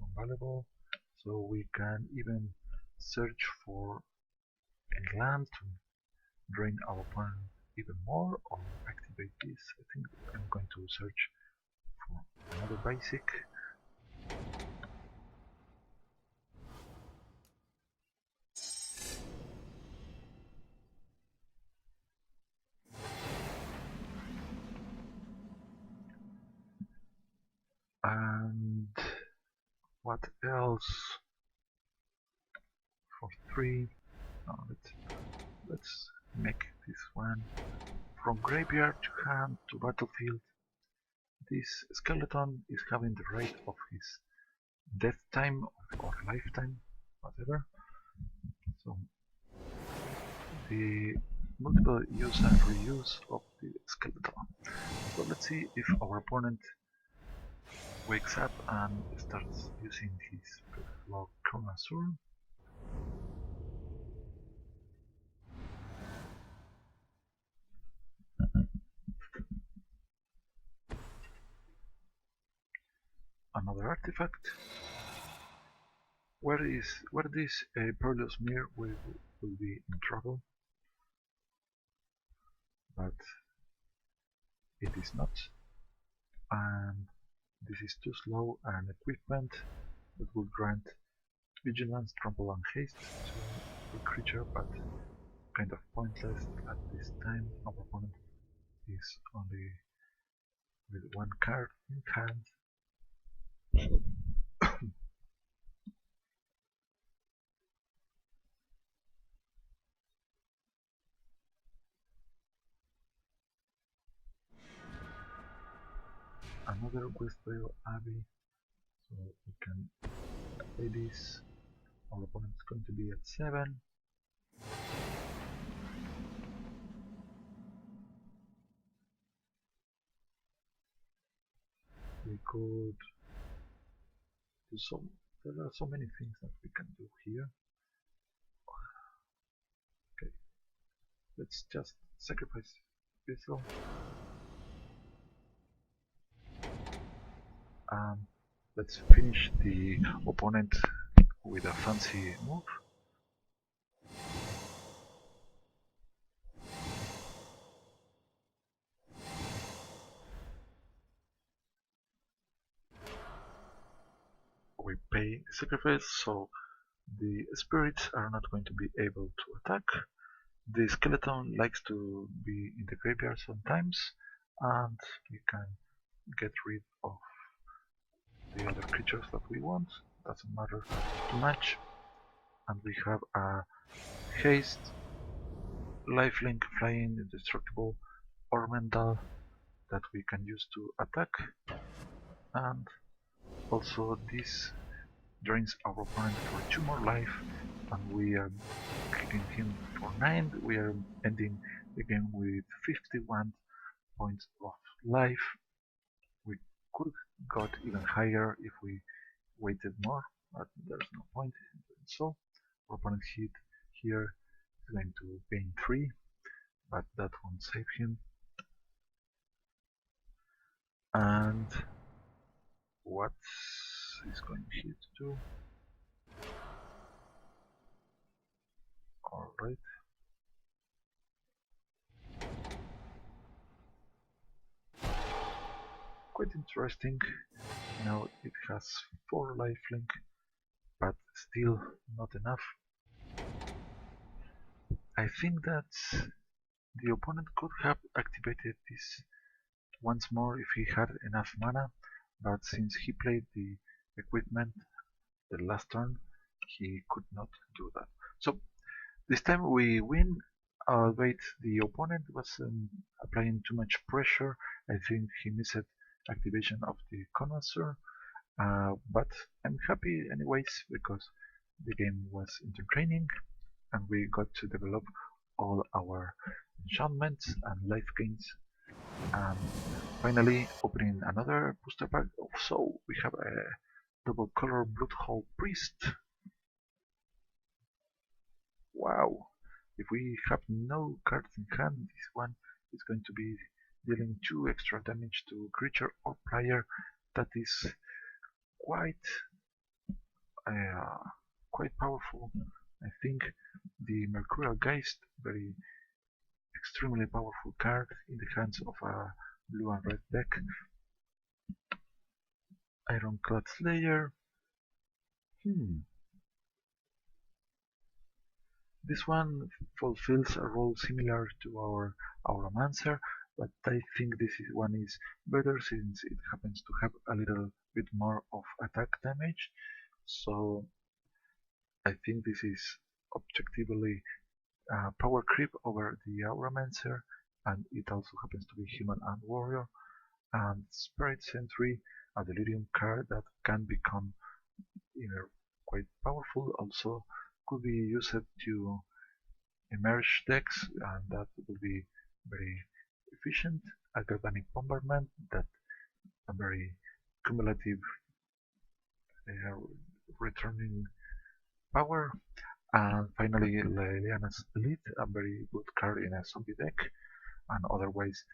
non-valuable, so we can even search for a land to drain our opponent even more, or activate this. I think I'm going to search for another basic. And what else? For 3, let's make this one from graveyard to hand to battlefield. This skeleton is having the rate of his death time or lifetime, whatever. So the multiple use and reuse of the skeleton. So let's see if our opponent wakes up and starts using his Blood Connoisseur. Another artifact. Where this Perilous Mirror will be in trouble, but it is not, and this is too slow an equipment that would grant Vigilance, Trample and Haste to a creature, but kind of pointless at this time. Our opponent is only with 1 card in hand. Another Westvale Abbey, so we can play this. Our opponent is going to be at 7. We could do there are so many things that we can do here. Okay, let's just sacrifice Bissell. Let's finish the opponent with a fancy move. we pay sacrifice, so the spirits are not going to be able to attack. The skeleton likes to be in the graveyard sometimes, and we can get rid of the other creatures that we want. Doesn't matter too much. And we have a haste, lifelink, flying, indestructible ornamental that we can use to attack, and also this drains our opponent for 2 more life, and we are killing him for 9. We are ending the game with 51 points of life. We could got even higher if we waited more, but there's no point in doing so. Our opponent hit here is going to gain 3, but that won't save him. And what is going here to do? Alright. Quite interesting. Now it has 4 lifelink, but still not enough. I think that the opponent could have activated this once more if he had enough mana, but since he played the equipment the last turn, he could not do that. So this time we win, albeit the opponent was applying too much pressure. I think he missed activation of the connoisseur, but I'm happy anyways because the game was entertaining and we got to develop all our enchantments and life gains, and finally opening another booster pack. So we have a double color Bloodhole Priest. Wow! If we have no cards in hand, this one is going to be dealing 2 extra damage to creature or player. That is quite quite powerful. I think the Mercurial Geist, very extremely powerful card in the hands of a blue and red deck. Ironclad Slayer. This one fulfills a role similar to our Auramancer, but I think this one is better since it happens to have a little bit more of attack damage. So I think this is objectively power creep over the Auramancer, and it also happens to be human and warrior. And Spirit Sentry, a Delirium card that can become quite powerful, also could be used to emerge decks, and that will be very efficient. A Galvanic Bombardment, that a very cumulative returning power. And finally, Leliana's Elite, a very good card in a zombie deck, and otherwise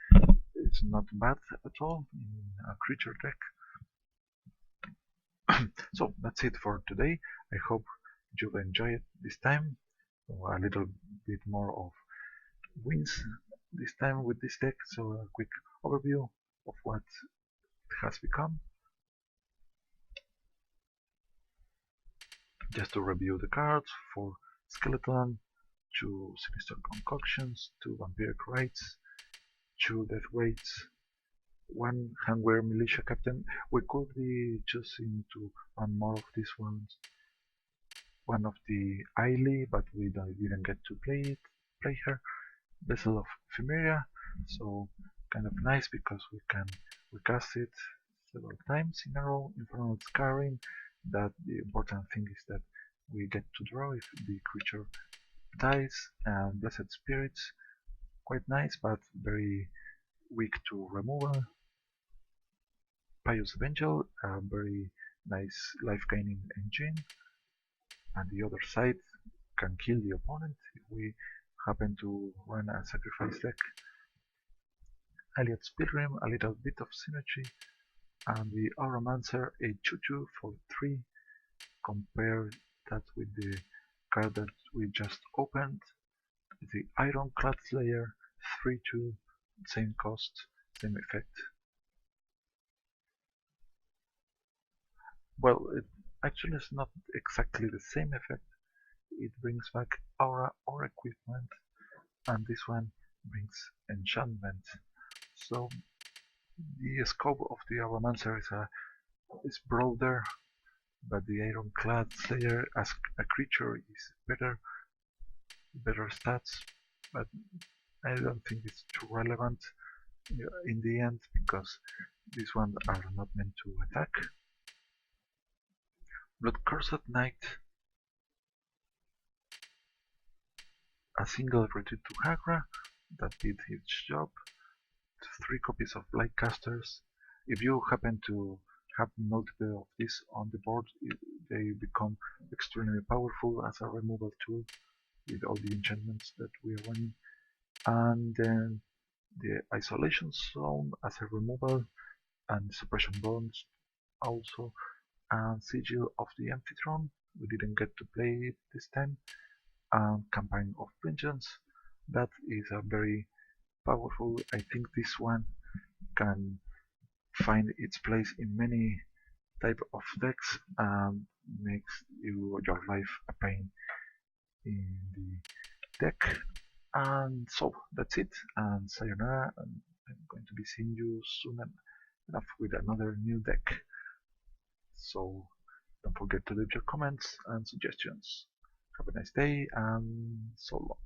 it's not bad at all in a creature deck. So that's it for today. I hope you've enjoyed this time. A little bit more of wins this time with this deck, so a quick overview of what it has become. Just to review the cards: 4 Skeleton, 2 Sinister Concoctions, 2 Vampiric Rites, 2 Death Weights, 1 Handwear Militia Captain. We could be choosing to run more of these ones. 1 of the Ailey, but we didn't get to play her. Vessel of Ephemeria, so kind of nice because we can recast it several times in a row. Infernal Scarring, that the important thing is that we get to draw if the creature dies. And Blessed Spirits, quite nice but very weak to removal. Pious Evangel, a very nice life gaining engine, and the other side can kill the opponent if we happen to run a sacrifice deck. Elliot's Pilgrim, a little bit of synergy, and the Auramancer, a 2/2 for 3. Compare that with the card that we just opened, the Ironclad Slayer, 3/2, same cost, same effect. Well, Actually, it's not exactly the same effect. It brings back aura or equipment, and this one brings enchantment. So the scope of the Aromancer is broader, but the Ironclad Slayer as a creature is better stats. But I don't think it's too relevant in the end because these ones are not meant to attack. Bloodcursed Knight, a single retreat to Hagra that did its job. 3 copies of Blightcasters. If you happen to have multiple of these on the board, they become extremely powerful as a removal tool with all the enchantments that we are running. And then the Isolation Zone as a removal, and Suppression Bonds also, and Sigil of the Empty Throne. We didn't get to play it this time. And Campaign of Vengeance. That is a very powerful. I think this one can find its place in many type of decks and makes your life a pain in the deck. And so that's it, and sayonara, and I'm going to be seeing you soon enough with another new deck. So don't forget to leave your comments and suggestions. Have a nice day, and so long.